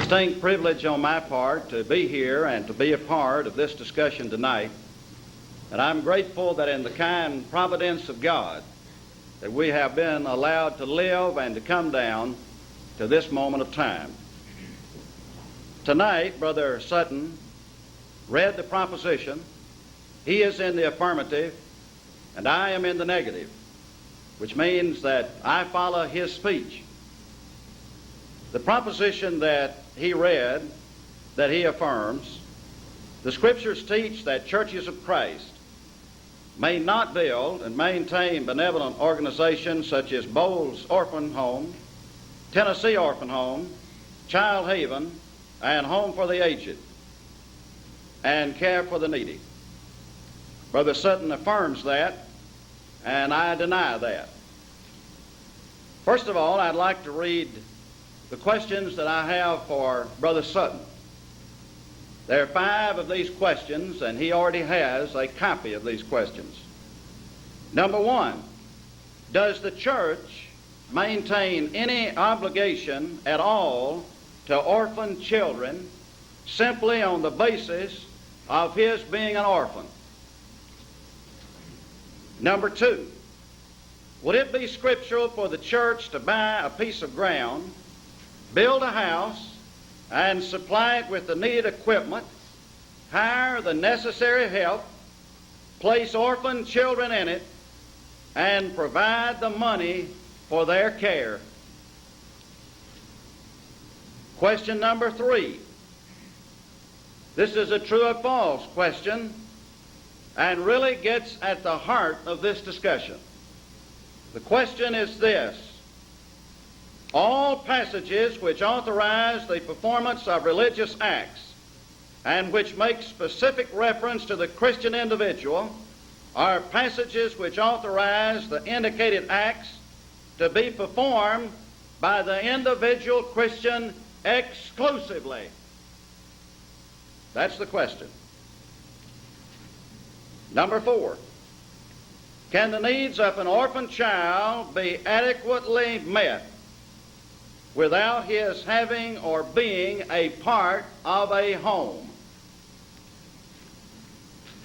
distinct privilege on my part to be here and to be a part of this discussion tonight. And I'm grateful that in the kind providence of God that we have been allowed to live and to come down to this moment of time. Tonight, Brother Sutton read the proposition. He is in the affirmative, and I am in the negative, which means that I follow his speech. The proposition that he read, that he affirms, the Scriptures teach that churches of Christ may not build and maintain benevolent organizations such as Boles Orphans Home, Tennessee Orphan Home, Childhaven, and Home for the Aged, and Care for the Needy. Brother Sutton affirms that, and I deny that. First of all, I'd like to read the questions that I have for Brother Sutton. There are 5 of these questions, and he already has a copy of these questions. Number 1, does the church maintain any obligation at all to orphan children simply on the basis of his being an orphan? Number 2, would it be scriptural for the church to buy a piece of ground, build a house, and supply it with the needed equipment, hire the necessary help, place orphan children in it, and provide the money for their care? Question number 3. This is a true or false question and really gets at the heart of this discussion. The question is this: all passages which authorize the performance of religious acts and which make specific reference to the Christian individual are passages which authorize the indicated acts to be performed by the individual Christian exclusively. That's the question. Number 4, can the needs of an orphan child be adequately met without his having or being a part of a home?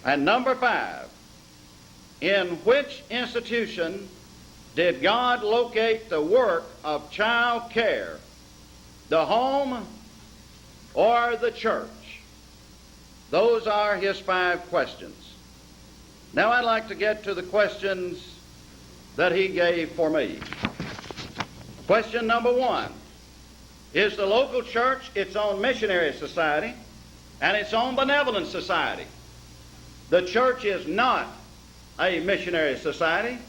And number 5, in which institution did God locate the work of child care, the home or the church? Those are his 5 questions. Now I'd like to get to the questions that he gave for me. Question number 1, is the local church its own missionary society and its own benevolent society? The church is not a missionary society.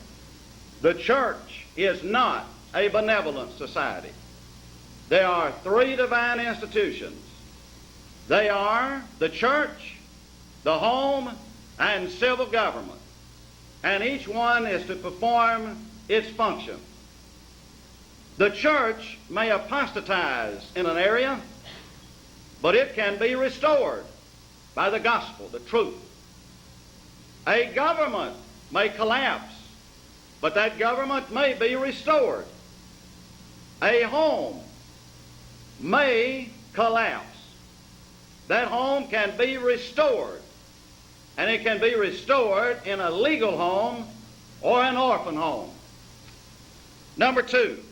The church is not a benevolent society. There are 3 divine institutions. They are the church, the home, and civil government, and each one is to perform its function. The church may apostatize in an area, but it can be restored by the gospel, the truth. A government may collapse, but that government may be restored. A home may collapse. That home can be restored, and it can be restored in a legal home or an orphan home. Number 2,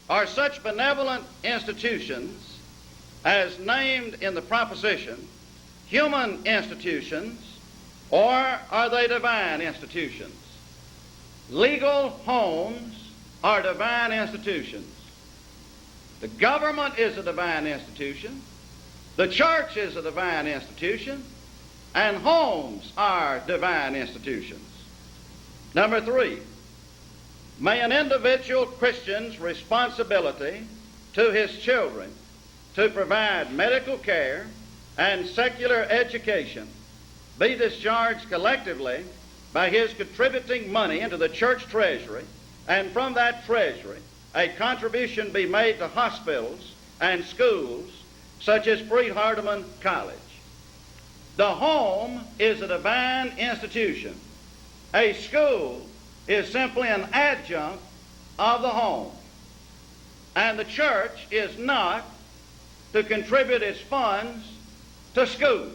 are such benevolent institutions as named in the proposition human institutions, or are they divine institutions? Legal homes are divine institutions. The government is a divine institution. The church is a divine institution. And homes are divine institutions. Number 3, may an individual Christian's responsibility to his children to provide medical care and secular education be discharged collectively by his contributing money into the church treasury, and from that treasury a contribution be made to hospitals and schools such as Freed-Hardeman College? The home is a divine institution. A school is simply an adjunct of the home. And the church is not to contribute its funds to schools.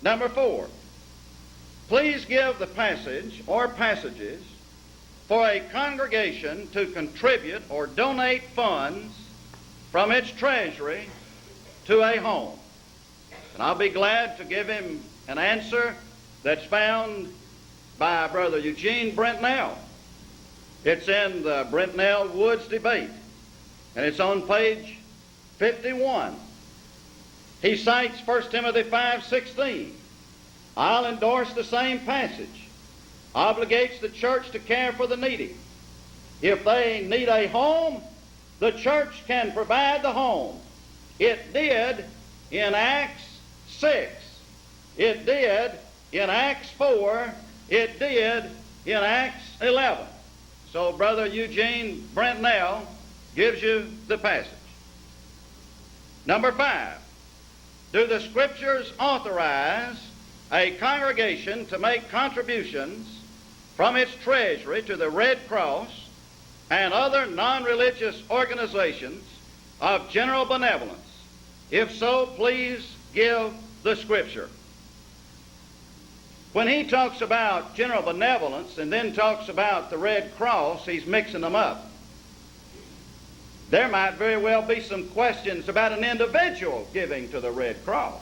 Number 4, please give the passage or passages for a congregation to contribute or donate funds from its treasury to a home. And I'll be glad to give him an answer that's found by Brother Eugene Brentnell. It's in the Brentnell Woods debate, and it's on page 51. He cites 1 Timothy 5:16. I'll endorse the same passage. Obligates the church to care for the needy. If they need a home, the church can provide the home. It did in Acts 6. It did in Acts 4. It did in Acts 11. So Brother Eugene Brentnell gives you the passage. Number 5, do the Scriptures authorize a congregation to make contributions from its treasury to the Red Cross and other non-religious organizations of general benevolence? If so, please give the Scripture. When he talks about general benevolence and then talks about the Red Cross, he's mixing them up. There might very well be some questions about an individual giving to the Red Cross.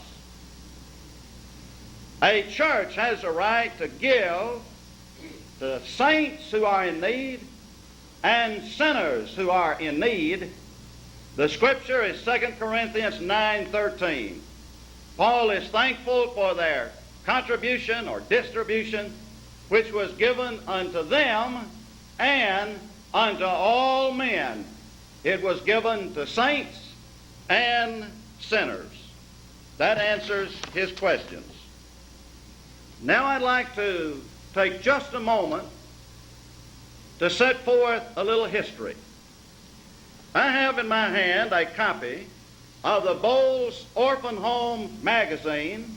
A church has a right to give to saints who are in need and sinners who are in need. The Scripture is 2 Corinthians 9:13. Paul is thankful for their contribution or distribution which was given unto them and unto all men. It was given to saints and sinners. That answers his questions. Now I'd like to take just a moment to set forth a little history. I have in my hand a copy of the Boles Orphans Home magazine,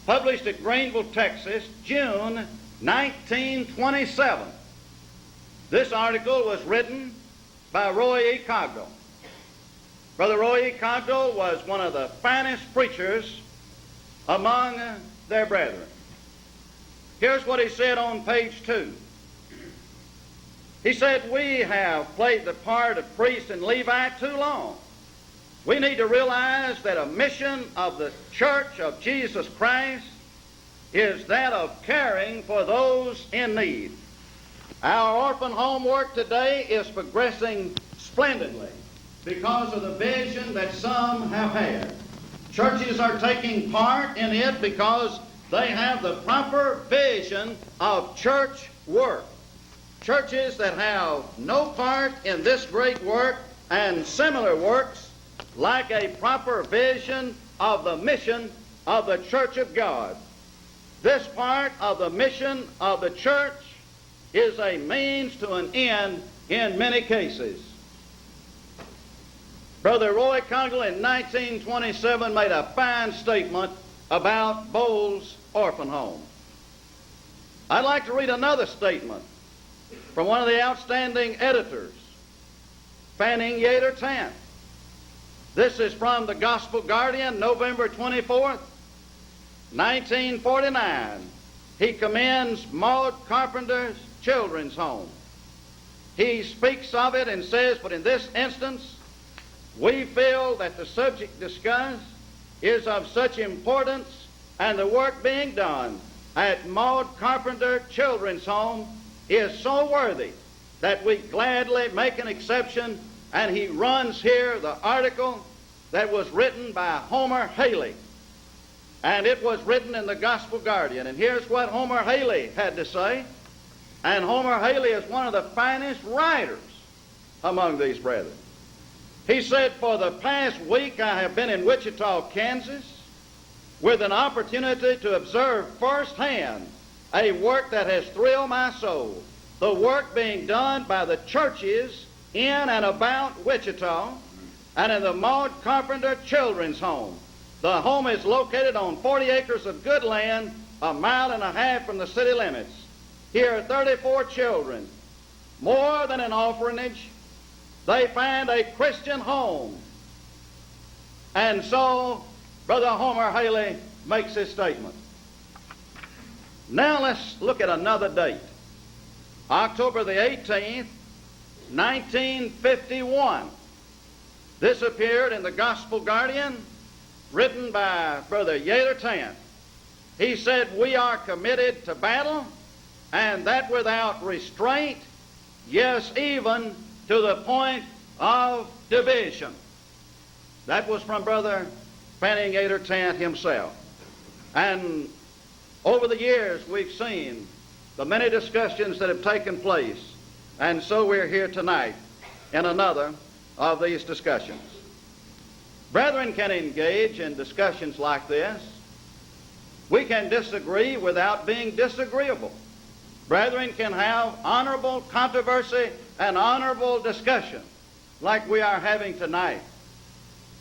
published at Greenville, Texas, June 1927. This article was written by Roy E. Cogdell. Brother Roy E. Cogdell was one of the finest preachers among their brethren. Here's what he said on page 2. He said, we have played the part of priest and Levite too long. We need to realize that a mission of the Church of Jesus Christ is that of caring for those in need. Our orphan home work today is progressing splendidly because of the vision that some have had. Churches are taking part in it because they have the proper vision of church work. Churches that have no part in this great work and similar works lack a proper vision of the mission of the Church of God. This part of the mission of the church is a means to an end in many cases. Brother Roy Cogdell in 1927 made a fine statement about Boles Orphan Home. I'd like to read another statement from one of the outstanding editors, Fanning Yater Tant. This is from the Gospel Guardian, November 24th, 1949. He commends Maud Carpenter's Children's Home. He speaks of it and says, but in this instance, we feel that the subject discussed is of such importance and the work being done at Maud Carpenter Children's Home is so worthy that we gladly make an exception. And he runs here the article that was written by Homer Haley. And it was written in the Gospel Guardian. And here's what Homer Haley had to say. And Homer Haley is one of the finest writers among these brethren. He said, for the past week I have been in Wichita, Kansas, with an opportunity to observe firsthand a work that has thrilled my soul. The work being done by the churches in and about Wichita and in the Maud Carpenter Children's Home. The home is located on 40 acres of good land, a mile and a half from the city limits. Here are 34 children, more than an orphanage, they find a Christian home. And so Brother Homer Haley makes his statement. Now let's look at another date. October the 18th, 1951. This appeared in the Gospel Guardian, written by Brother Yater Tant. He said, "We are committed to battle, and that without restraint, yes, even to the point of division." That was from Brother Fanning Yater Tant himself. And over the years, we've seen the many discussions that have taken place, and so we're here tonight in another of these discussions. Brethren can engage in discussions like this. We can disagree without being disagreeable. Brethren can have honorable controversy and honorable discussion like we are having tonight.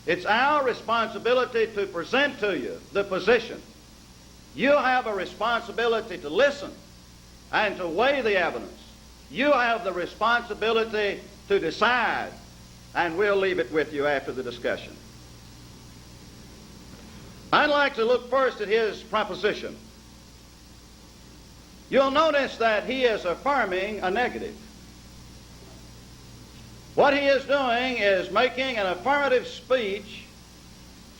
It's our responsibility to present to you the position. You have a responsibility to listen and to weigh the evidence. You have the responsibility to decide, and we'll leave it with you after the discussion. I'd like to look first at his proposition. You'll notice that he is affirming a negative. What he is doing is making an affirmative speech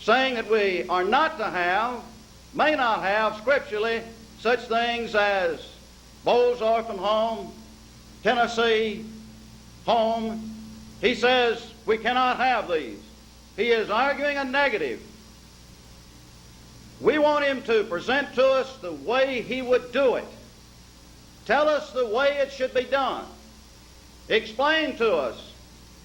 saying that we are not to have, may not have scripturally, such things as Boles Orphans Home, Tennessee Home. He says we cannot have these. He is arguing a negative. We want him to present to us the way he would do it. Tell us the way it should be done. Explain to us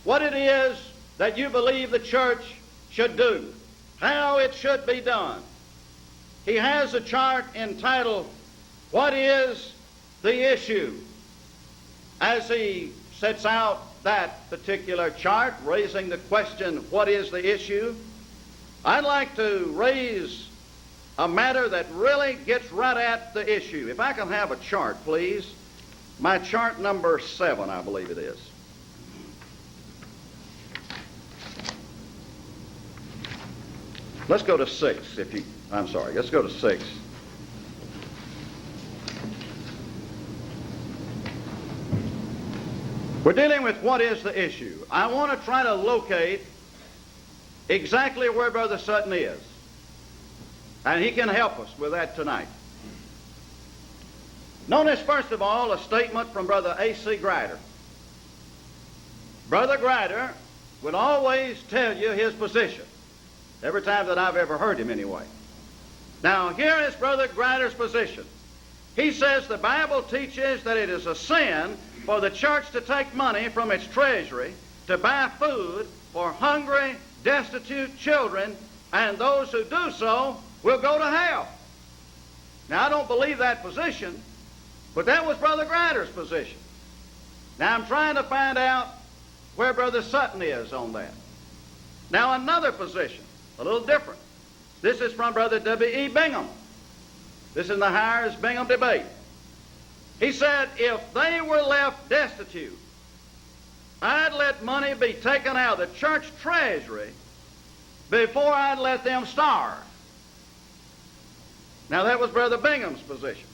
what it is that you believe the church should do, how it should be done. He has a chart entitled, "What is the issue?" As he sets out that particular chart, raising the question, what is the issue? I'd like to raise a matter that really gets right at the issue. If I can have a chart, please. My chart number 7, I believe it is. Let's go to 6, if you, I'm sorry, let's go to 6. We're dealing with what is the issue. I want to try to locate exactly where Brother Sutton is. And he can help us with that tonight. Notice, first of all, a statement from Brother A.C. Grider. Brother Grider would always tell you his position, every time that I've ever heard him anyway. Now, here is Brother Grider's position. He says the Bible teaches that it is a sin for the church to take money from its treasury to buy food for hungry, destitute children, and those who do so will go to hell. Now, I don't believe that position, but that was Brother Grider's position. Now, I'm trying to find out where Brother Sutton is on that. Now, another position, a little different. This is from Brother W.E. Bingham. This is the Hires-Bingham debate. He said, if they were left destitute, I'd let money be taken out of the church treasury before I'd let them starve. Now, that was Brother Bingham's position.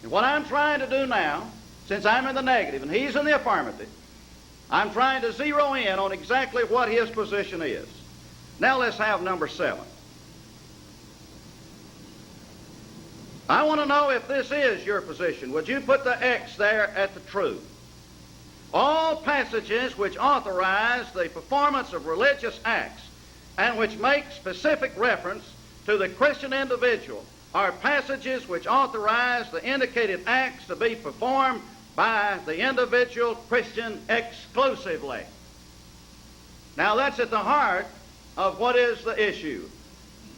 And what I'm trying to do now, since I'm in the negative and he's in the affirmative, I'm trying to zero in on exactly what his position is. Now, let's have number 7. I want to know if this is your position. Would you put the X there at the true? All passages which authorize the performance of religious acts and which make specific reference to the Christian individual are passages which authorize the indicated acts to be performed by the individual Christian exclusively. Now, that's at the heart of what is the issue.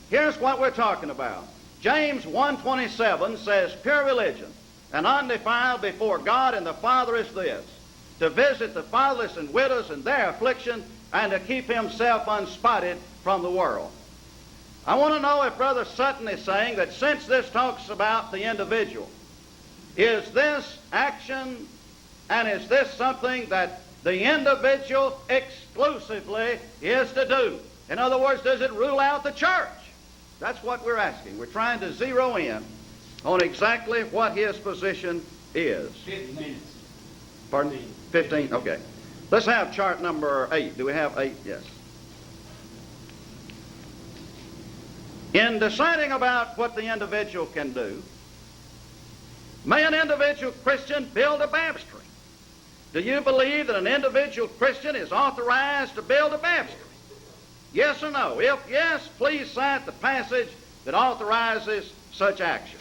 Here's what we're talking about. James 1:27 says, pure religion and undefiled before God and the Father is this, to visit the fatherless and widows in their affliction and to keep himself unspotted from the world. I want to know if Brother Sutton is saying that since this talks about the individual, is this action and is this something that the individual exclusively is to do? In other words, does it rule out the church? That's what we're asking. We're trying to zero in on exactly what his position is. 15 minutes. Pardon? 15? Okay. Let's have chart number 8. Do we have 8? Yes. In deciding about what the individual can do, may an individual Christian build a baptistry? Do you believe that an individual Christian is authorized to build a baptistry? Yes or no? If yes, please cite the passage that authorizes such action.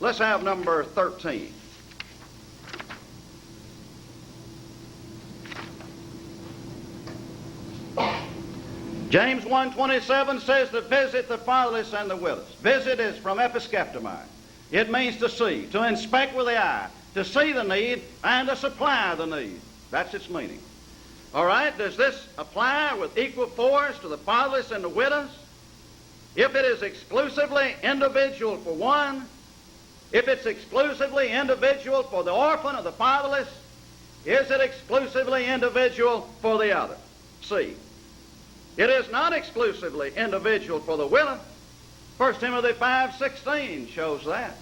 Let's have number 13. James 1:27 says to visit the fatherless and the widows. Visit is from episkeptomai. It means to see, to inspect with the eye, to see the need and to supply the need. That's its meaning. All right, does this apply with equal force to the fatherless and the widows? If it is exclusively individual for one, if it's exclusively individual for the orphan or the fatherless, is it exclusively individual for the other? See. It is not exclusively individual for the widow. 1 Timothy 5:16 shows that.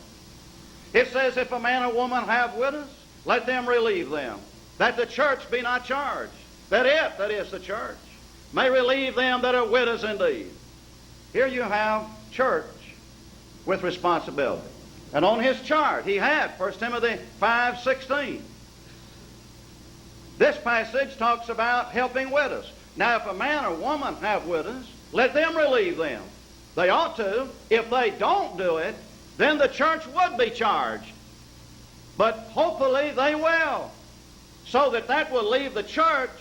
It says, if a man or woman have widows, let them relieve them, that the church be not charged, that it, that is the church, may relieve them that are widows indeed. Here you have church with responsibility. And on his chart, he had 1 Timothy 5:16. This passage talks about helping widows. Now, if a man or woman have widows, let them relieve them. They ought to. If they don't do it, then the church would be charged. But hopefully they will, so that that will leave the church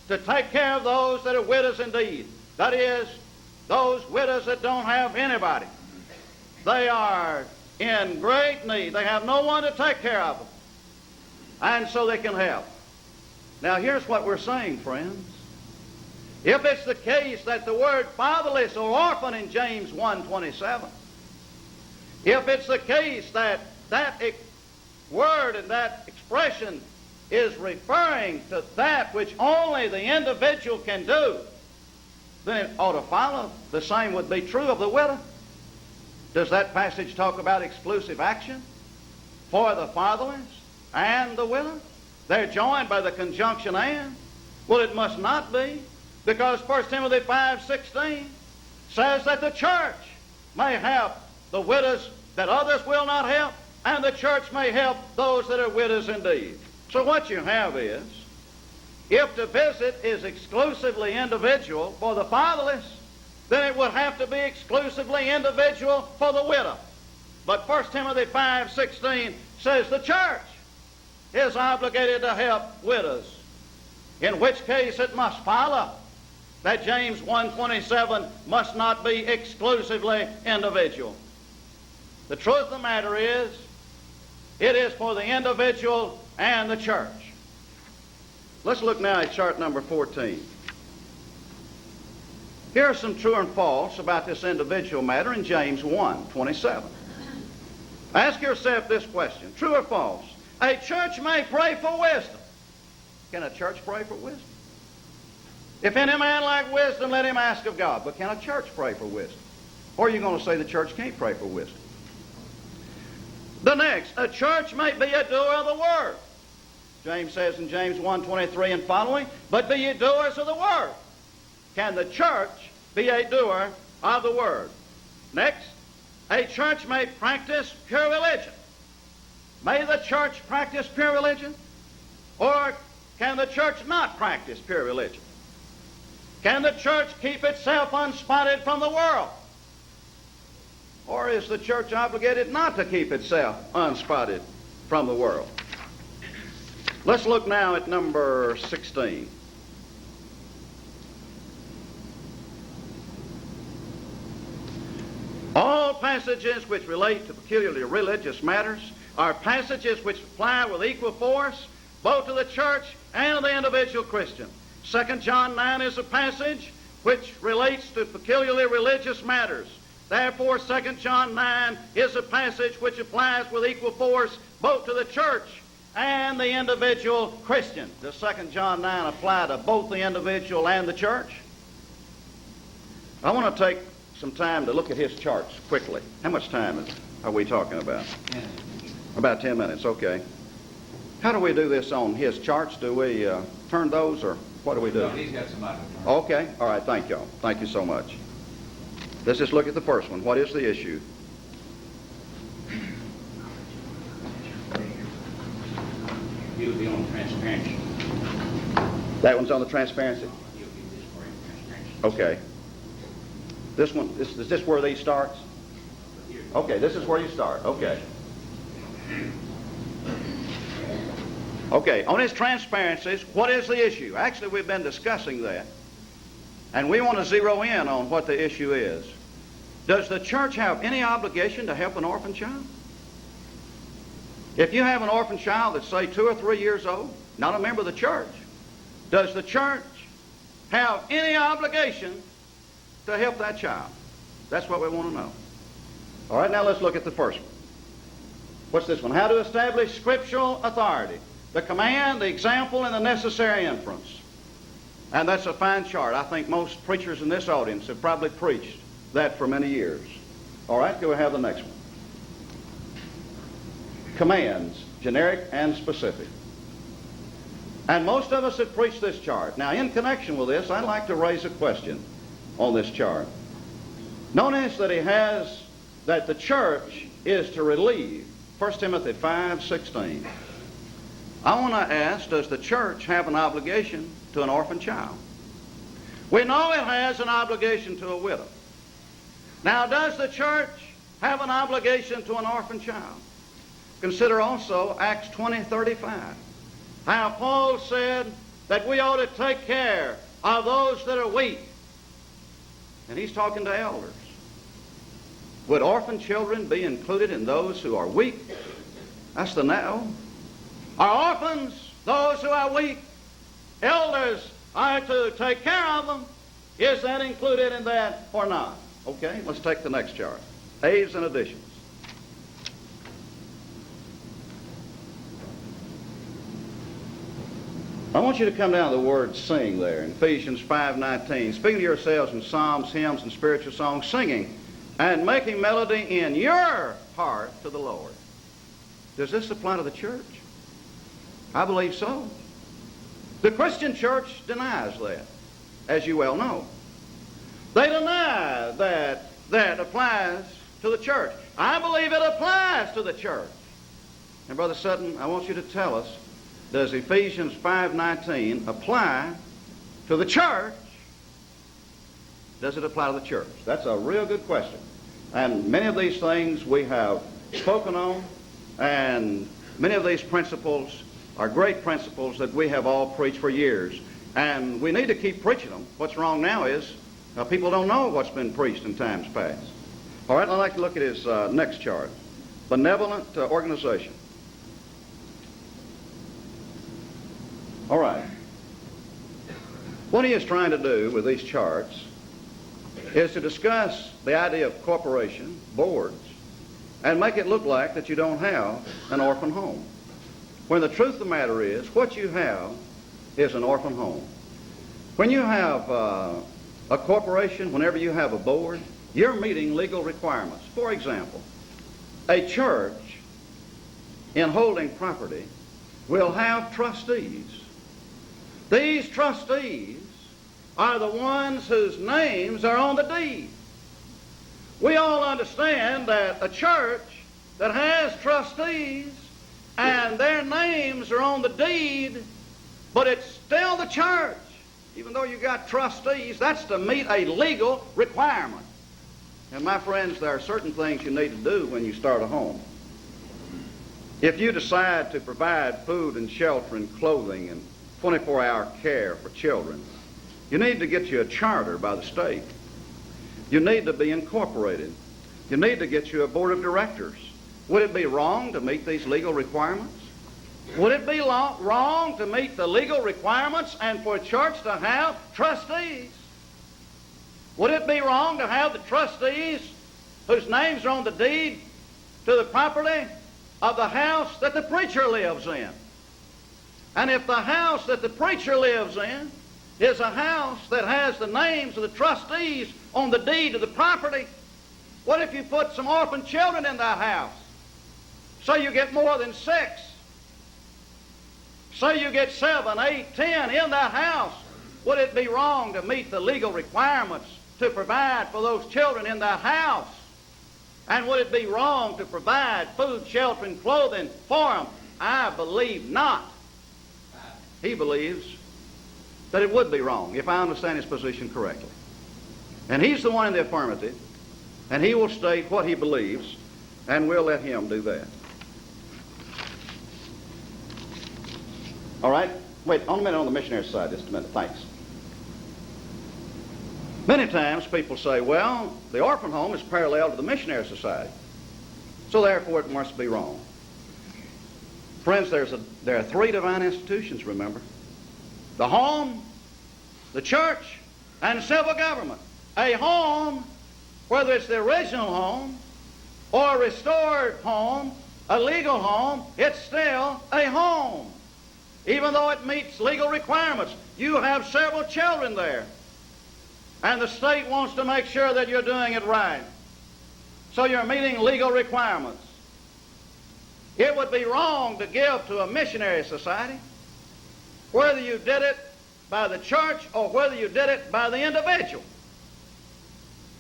to take care of those that are widows indeed. That is, those widows that don't have anybody. They are in great need. They have no one to take care of them. And so they can help. Now, here's what we're saying, friends. If it's the case that the word fatherless or orphan in James 1:27, if it's the case that that word and that expression is referring to that which only the individual can do, then it ought to follow the same would be true of the widow. Does that passage talk about exclusive action for the fatherless and the widow? They're joined by the conjunction and. Well, it must not be, because 1 Timothy 5:16 says that the church may help the widows that others will not help, and the church may help those that are widows indeed. So what you have is, if to visit is exclusively individual for the fatherless, then it would have to be exclusively individual for the widow. But 1 Timothy 5:16 says the church is obligated to help widows, in which case it must follow that James 1:27 must not be exclusively individual. The truth of the matter is, it is for the individual and the church. Let's look now at chart number 14. Here are some true and false about this individual matter in James 1:27. Ask yourself this question, true or false? A church may pray for wisdom. Can a church pray for wisdom? If any man lack wisdom, let him ask of God. But can a church pray for wisdom? Or are you going to say the church can't pray for wisdom? The next, a church may be a doer of the word. James says in James 1:23 and following, but be ye doers of the word. Can the church be a doer of the word? Next, a church may practice pure religion. May the church practice pure religion? Or can the church not practice pure religion? Can the church keep itself unspotted from the world? Or is the church obligated not to keep itself unspotted from the world? Let's look now at number 16. All passages which relate to peculiarly religious matters are passages which apply with equal force both to the church and to the individual Christian. 2 John 9 is a passage which relates to peculiarly religious matters. Therefore, 2 John 9 is a passage which applies with equal force both to the church and the individual Christian. Does 2 John 9 apply to both the individual and the church? I want to take some time to look at his charts quickly. How much time are we talking about? 10 minutes. About 10 minutes, okay. How do we do this on his charts? Do we turn those, or what do we do? No, he's got somebody to turn. Okay, all right, thank y'all. Thank you so much. Let's just look at the first one. What is the issue? He'll be on transparency. That one's on the transparency? He'll be this for transparency. Okay. This one, is this where these starts? Okay, this is where you start. Okay. Okay, on his transparencies, what is the issue? Actually, we've been discussing that. And we want to zero in on what the issue is. Does the church have any obligation to help an orphan child? If you have an orphan child that's, say, 2 or 3 years old, not a member of the church, does the church have any obligation to help that child? That's what we want to know. All right, now let's look at the first one. What's this one? How to establish scriptural authority. The command, the example, and the necessary inference. And that's a fine chart. I think most preachers in this audience have probably preached that for many years. All right, go ahead, have the next one. Commands, generic and specific. And most of us have preached this chart. Now, in connection with this, I'd like to raise a question on this chart. Notice that he has that the church is to relieve. 1 Timothy 5:16. I want to ask, does the church have an obligation to an orphan child? We know it has an obligation to a widow. Now, does the church have an obligation to an orphan child? Consider also Acts 20:35. How Paul said that we ought to take care of those that are weak. And he's talking to elders. Would orphan children be included in those who are weak? That's the no. Are orphans those who are weak? Elders are to take care of them. Is that included in that or not? Okay, let's take the next chart. Aids and additions. I want you to come down to the word sing there in Ephesians 5:19. Speaking to yourselves in psalms, hymns, and spiritual songs, singing and making melody in your heart to the Lord. Does this apply to the church? I believe so. The Christian church denies that, as you well know. They deny that that applies to the church. I believe it applies to the church. And Brother Sutton, I want you to tell us, does Ephesians 5:19 apply to the church? Does it apply to the church? That's a real good question. And many of these things we have spoken on, and many of these principles are great principles that we have all preached for years. And we need to keep preaching them. What's wrong now is people don't know what's been preached in times past. All right, I'd like to look at his next chart. Benevolent organization. All right. What he is trying to do with these charts is to discuss the idea of corporation, boards, and make it look like that you don't have an orphan home. When the truth of the matter is, what you have is an orphan home. When you have a corporation, whenever you have a board, you're meeting legal requirements. For example, a church in holding property will have trustees. These trustees are the ones whose names are on the deed. We all understand that a church that has trustees and their names are on the deed, but it's still the church. Even though you got trustees, that's to meet a legal requirement. And my friends, there are certain things you need to do when you start a home. If you decide to provide food and shelter and clothing and 24-hour care for children, you need to get you a charter by the state. You need to be incorporated. You need to get you a board of directors. Would it be wrong to meet these legal requirements? Would it be wrong to meet the legal requirements and for a church to have trustees? Would it be wrong to have the trustees whose names are on the deed to the property of the house that the preacher lives in. And if the house that the preacher lives in is a house that has the names of the trustees on the deed of the property, what if you put some orphan children in that house? So you get more than 6. So you get 7, 8, 10 in that house. Would it be wrong to meet the legal requirements to provide for those children in that house? And would it be wrong to provide food, shelter, and clothing for them? I believe not. He believes that it would be wrong, if I understand his position correctly. And he's the one in the affirmative, and he will state what he believes, and we'll let him do that. All right? Wait, on a minute on the missionary side, just a minute. Thanks. Many times people say, well, the orphan home is parallel to the missionary society, so therefore it must be wrong. Friends, there are 3 divine institutions, remember. The home, the church, and civil government. A home, whether it's the original home or a restored home, a legal home, it's still a home. Even though it meets legal requirements. You have several children there. And the state wants to make sure that you're doing it right. So you're meeting legal requirements. It would be wrong to give to a missionary society, whether you did it by the church or whether you did it by the individual.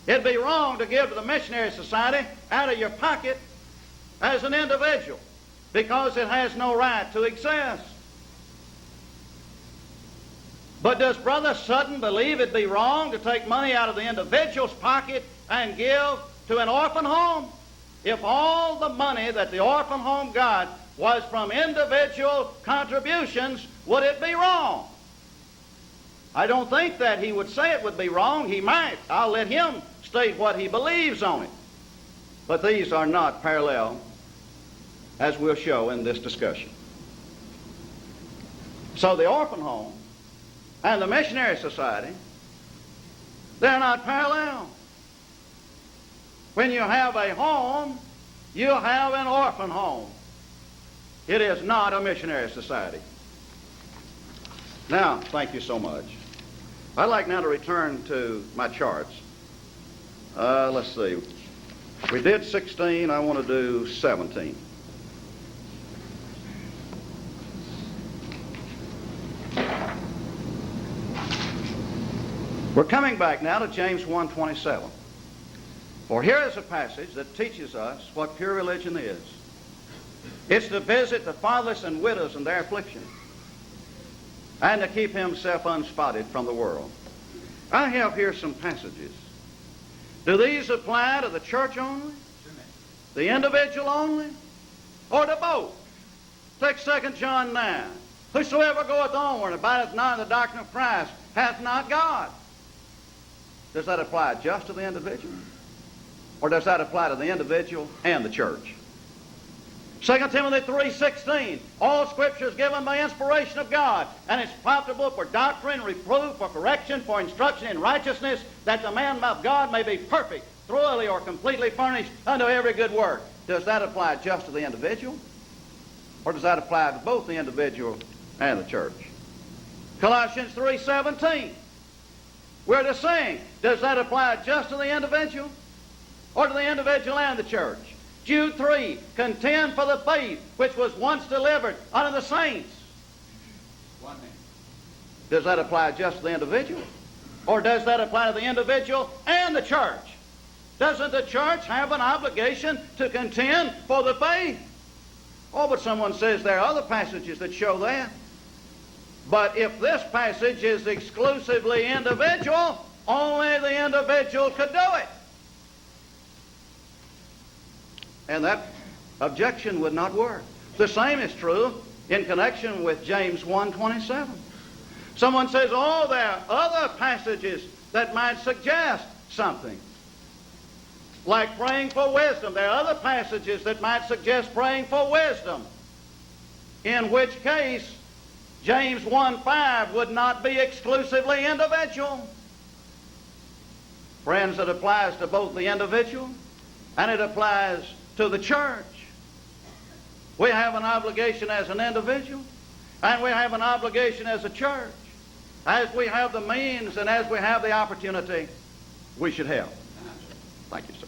It'd be wrong to give to the missionary society out of your pocket as an individual, because it has no right to exist. But does Brother Sutton believe it'd be wrong to take money out of the individual's pocket and give to an orphan home? If all the money that the orphan home got was from individual contributions, would it be wrong? I don't think that he would say it would be wrong. He might. I'll let him state what he believes on it. But these are not parallel, as we'll show in this discussion. So the orphan home and the missionary society, they're not parallel. When you have a home, you have an orphan home. It is not a missionary society. Now, thank you so much. I'd like now to return to my charts. Let's see. We did 16. I want to do 17. We're coming back now to James 1:27. For here is a passage that teaches us what pure religion is. It's to visit the fatherless and widows in their affliction, and to keep himself unspotted from the world. I have here some passages. Do these apply to the church only, the individual only, or to both? Take 2 John 9. Whosoever goeth onward and abideth not in the doctrine of Christ hath not God. Does that apply just to the individual? Or does that apply to the individual and the church? 2 Timothy 3:16, all Scripture is given by inspiration of God, and it's profitable for doctrine, reproof, for correction, for instruction in righteousness, that the man of God may be perfect, thoroughly or completely furnished unto every good work. Does that apply just to the individual? Or does that apply to both the individual and the church? Colossians 3:17, we're to sing. Does that apply just to the individual? Or to the individual and the church? Jude 3, contend for the faith which was once delivered unto the saints. Does that apply just to the individual? Or does that apply to the individual and the church? Doesn't the church have an obligation to contend for the faith? Oh, but someone says there are other passages that show that. But if this passage is exclusively individual, only the individual could do it. And that objection would not work. The same is true in connection with James 1:27. Someone says, oh, there are other passages that might suggest something, like praying for wisdom. There are other passages that might suggest praying for wisdom, in which case James 1:5 would not be exclusively individual. Friends, it applies to both the individual and it applies to the church. We have an obligation as an individual, and we have an obligation as a church. As we have the means and as we have the opportunity, we should help. Thank you, sir.